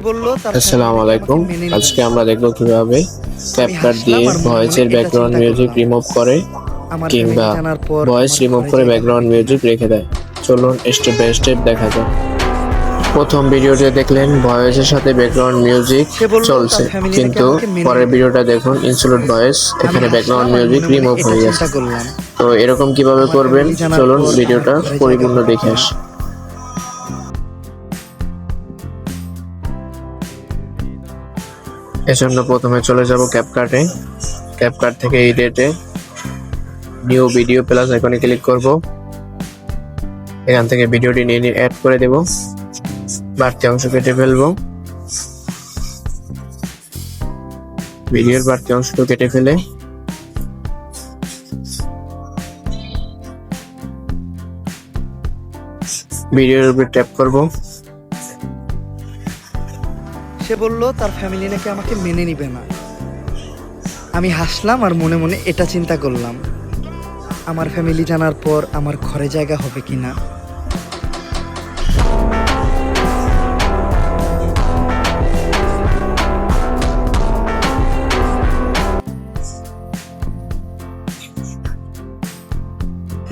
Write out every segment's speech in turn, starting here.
আসসালামু আলাইকুম। আজকে আমরা দেখব কিভাবে ক্যাপকাট দিয়ে ভয়েসের ব্যাকগ্রাউন্ড মিউজিক রিমুভ করে কিংবা ভয়েস রিমুভ করে ব্যাকগ্রাউন্ড মিউজিক রেখে দেয়। চলুন স্টেপ বাই স্টেপ দেখা যাক। প্রথম ভিডিওতে দেখলেন ভয়েসের সাথে ব্যাকগ্রাউন্ড মিউজিক চলছে, কিন্তু পরের ভিডিওটা দেখুন ইনক্লুড ভয়েস, এখানে ব্যাকগ্রাউন্ড মিউজিক রিমুভ হয়ে গেছে। তো এরকম কিভাবে করবেন চলুন ভিডিওটা পরিপূর্ণ দেখে আসি। এজন্য প্রথমে চলে যাব ক্যাপকাটে। ক্যাপকাট থেকে এডিটে নিউ ভিডিও প্লাস আইকনে ক্লিক করব। এখান থেকে ভিডিওটি নিয়ে অ্যাড করে দেব। বাড়তি অংশ কেটে ফেলবো। ভিডিওর বাড়তি অংশটা কেটে ফেলে ভিডিওর উপর ট্যাপ করব। সে বলল তার ফ্যামিলি নাকি আমাকে মেনে নিবে না। আমি হাসলাম আর মনে মনে এটা চিন্তা করলাম, আমার ফ্যামিলি জানার পর আমার ঘরে জায়গা হবে কিনা।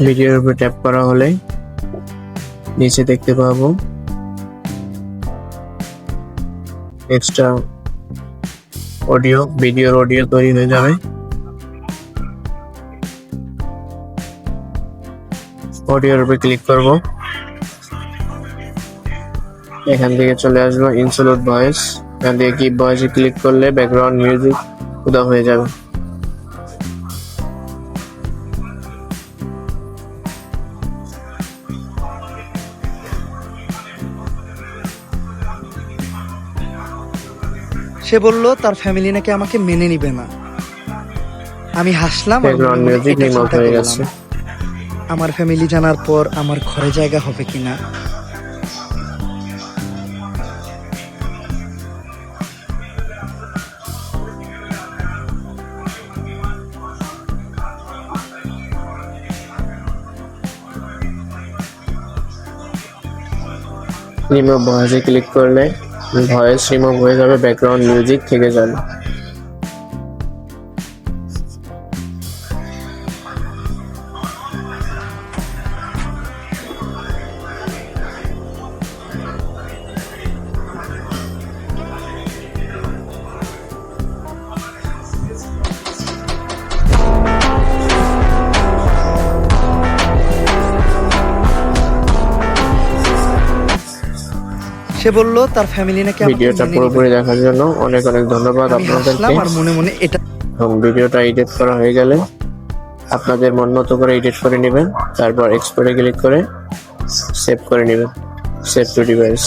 ভিডিওর উপর ট্যাপ করা হলে নিচে দেখতে পাবো এক্সট্রা অডিও, ভিডিওর অডিও তৈরি হয়ে যাবে। অডিওর উপর ক্লিক করব। এখান থেকে চলে আসবো ইনক্লুড ভয়েস। এখান থেকে কিপ ভয়েসে ক্লিক করলে ব্যাকগ্রাউন্ড মিউজিক উদা হয়ে যাবে। সে বলল তার ফ্যামিলি নাকি আমাকে মেনে নিবে না। আমি হাসলাম আর ব্যাকগ্রাউন্ড মনে মনে মিউজিক এটা রিমুভ চিন্তা হয়ে করলাম, গেছে। আমার ফ্যামিলি জানার পর আমার ঘরে জায়গা হবে কিনা। রিমুভ ভয়েসে ক্লিক করলে ভয়েস রিমুভ হয়ে যাবে, ব্যাকগ্রাউন্ড মিউজিক থেকে যাবে। সে বলল তার ফ্যামিলি নাকি আমাকে ভিডিওটা মেনে নিবে পুরোপুরি না। দেখার জন্য অনেক অনেক ধন্যবাদ আমি হাসলাম আপনাদেরকে। আর মনে মনে এটা এবং ভিডিওটা এডিট করা হয়ে গেলে আপনাদের মন মতো করে এডিট করে নেবেন, তারপর এক্সপোর্টে ক্লিক করে সেভ করে নেবেন। Save two device.